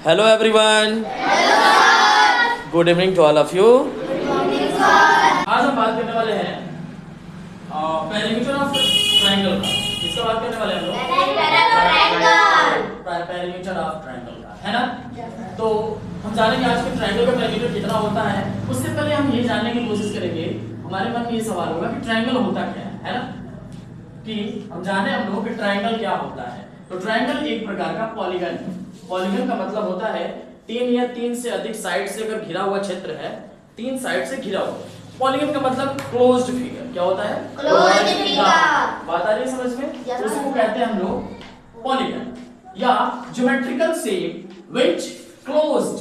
Hello everyone. Hello. Good evening to all of you. आज हम बात करने वाले हैं पेरीमीटर ऑफ ट्रायंगल का। किसका बात करने वाले हैं हम लोग? पेरीमीटर ऑफ ट्रायंगल का, है ना? तो हम जानेंगे आज के ट्रायंगल का पेरीमीटर कितना होता है। उससे पहले हम ये जानने की कोशिश करेंगे, हमारे मन में ये सवाल होगा कि ट्रायंगल होता क्या है ना? कि हम जाने हम लोग कि ट्रायंगल क्या होता है। तो ट्रायंगल एक प्रकार का पॉलीगन है। पॉलीगन का मतलब होता है तीन या तीन से अधिक साइड से अगर घिरा हुआ क्षेत्र है, तीन साइड से घिरा हुआ। पॉलीगन का मतलब क्लोज्ड फिगर। क्या होता है? Closed figure. बात आ रही है समझ में? तो उसको कहते हैं हम लोग पॉलीगन या ज्योमेट्रिकल शेप व्हिच क्लोज्ड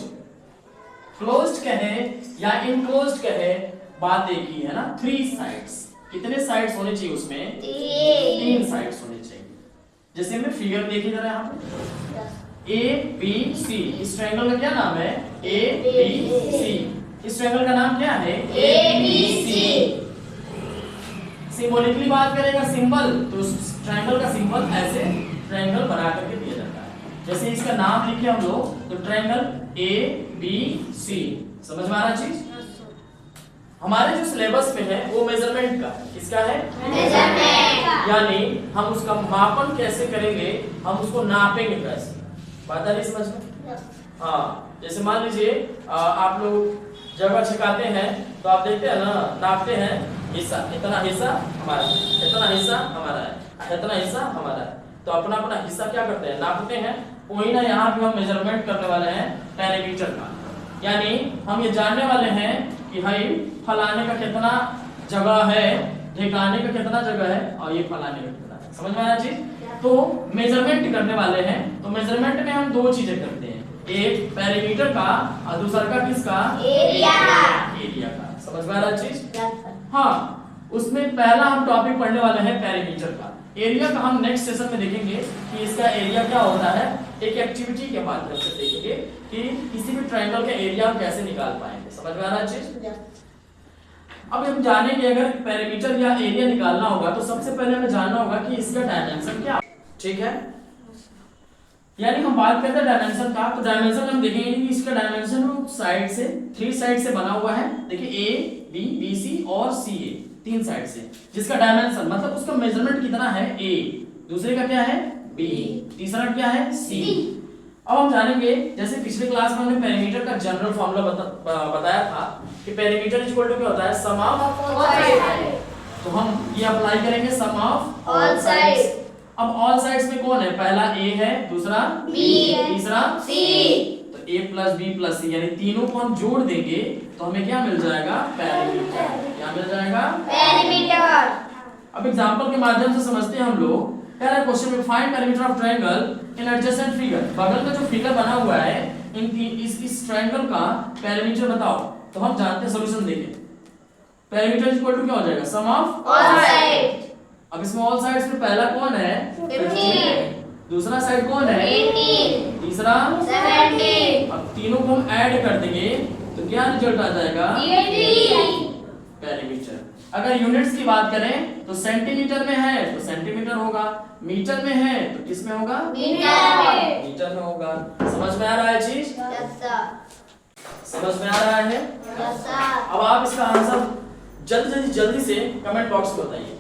कहे या इनक्लोज्ड कहे, बात एक ही है ना। Three sides. कितने साइड्स होने चाहिए उसमें? तीन साइड्स होने चाहिए। जैसे हमने फिगर देखी जरा यहाँ पे ए बी सी, इस ट्रायंगल का क्या नाम है? A B C. इस ट्रायंगल का नाम क्या है? A B C. सिंबॉलिकली बात करेगा सिंबल, तो ट्रायंगल का सिंबल ऐसे ट्रायंगल बना करके दिया जाता है। जैसे इसका नाम लिखे हम लोग, तो ट्रायंगल ए बी सी। समझ में आ रहा चीज? हमारे जो सिलेबस में है वो मेजरमेंट का है। किसका है? मेजरमेंट। यानी हम उसका मापन कैसे करेंगे, हम उसको नापेंगे कैसे। बात आ रही समझ में? हाँ, जैसे मान लीजिए आप लोग जगह छिकाते हैं तो आप देखते हैं ना, नापते हैं हिस्सा, इतना हिस्सा हमारा है, इतना हिस्सा हमारा है, इतना हिस्सा हमारा है। तो अपना अपना हिस्सा क्या करते हैं? नापते हैं। वही ना यहाँ पे हम मेजरमेंट करने वाले हैं पेरीमीटर का। यानी हम ये जानने वाले हैं कि भाई फलाने का कितना जगह है, ठिकाने का कितना जगह है और ये फलाने का कितना है। समझ में आया चीज? तो मेजरमेंट करने वाले हैं। तो मेजरमेंट में हम दो चीजें करते हैं, एक पेरीमीटर का और दूसरा का किसका? एरिया का। समझ में आ रहा चीज? हाँ, उसमें पहला हम टॉपिक पढ़ने वाले हैं पेरीमीटर का। एरिया का हम नेक्स्ट सेशन में देखेंगे कि इसका एरिया क्या होता है। एक एक्टिविटी के माध्यम से देखेंगे कि किसी भी ट्रायंगल का एरिया हम कैसे निकाल पाएंगे। समझ में आ रहा चीज? अब हम जानेंगे अगर पेरीमीटर या एरिया निकालना होगा तो सबसे पहले हमें जानना होगा कि इसका डायमेंशन क्या है। ठीक है? यानी हम बात करते हैं डायमेंशन का, तो डायमेंशन हम देखेंगे कि इसका डायमेंशन साइड से, थ्री साइड से बना हुआ है। देखिए ए बी बी सी और सी ए, तीन साइड से, जिसका डायमेंशन मतलब उसका मेजरमेंट कितना है? ए, दूसरे का क्या है? बी, तीसरा क्या है? सी। अब हम जानेंगे, जैसे पिछले क्लास में हमने पेरीमीटर का जनरल फॉर्मूला बताया था कि पेरीमीटर इक्वल टू क्या होता है? सम ऑफ ऑल साइड्स। तो हम ये अप्लाई करेंगे सम ऑफ ऑल साइड्स। अब ऑल साइड्स में कौन है? पहला ए है, दूसरा बी, तीसरा सी। तो a प्लस बी प्लस सी, यानी तीनों को हम जोड़ देंगे तो हमें क्या मिल जाएगा? पेरीमीटर। क्या मिल जाएगा? पेरीमीटर। अब एग्जांपल के माध्यम से समझते हैं हम लोग। पहला क्वेश्चन में find perimeter of triangle in adjacent figure. बगल में जो फिगर बना हुआ है इस ट्रायंगल का पेरीमीटर बताओ। तो हम जानते हैं, सॉल्यूशन देखें। पेरीमीटर इक्वल टू क्या हो जाएगा? सम ऑफ ऑल साइड्स। अब इसमें ऑल साइड्स में पहला कौन है? 15, दूसरा साइड कौन है? 18, तीसरा 17। अब तीनों को हम ऐड कर देंगे तो क्या रिजल्ट आ जाएगा? 80। पेरीमीटर। अगर यूनिट्स की बात करें तो सेंटीमीटर में है तो सेंटीमीटर होगा, मीटर में है तो किस में होगा? मीटर। मीटर में होगा। समझ में आ रहा है चीज? Yes sir. समझ में आ रहा है? Yes sir. अब आप इसका आंसर जल्दी से कमेंट बॉक्स में बताइए।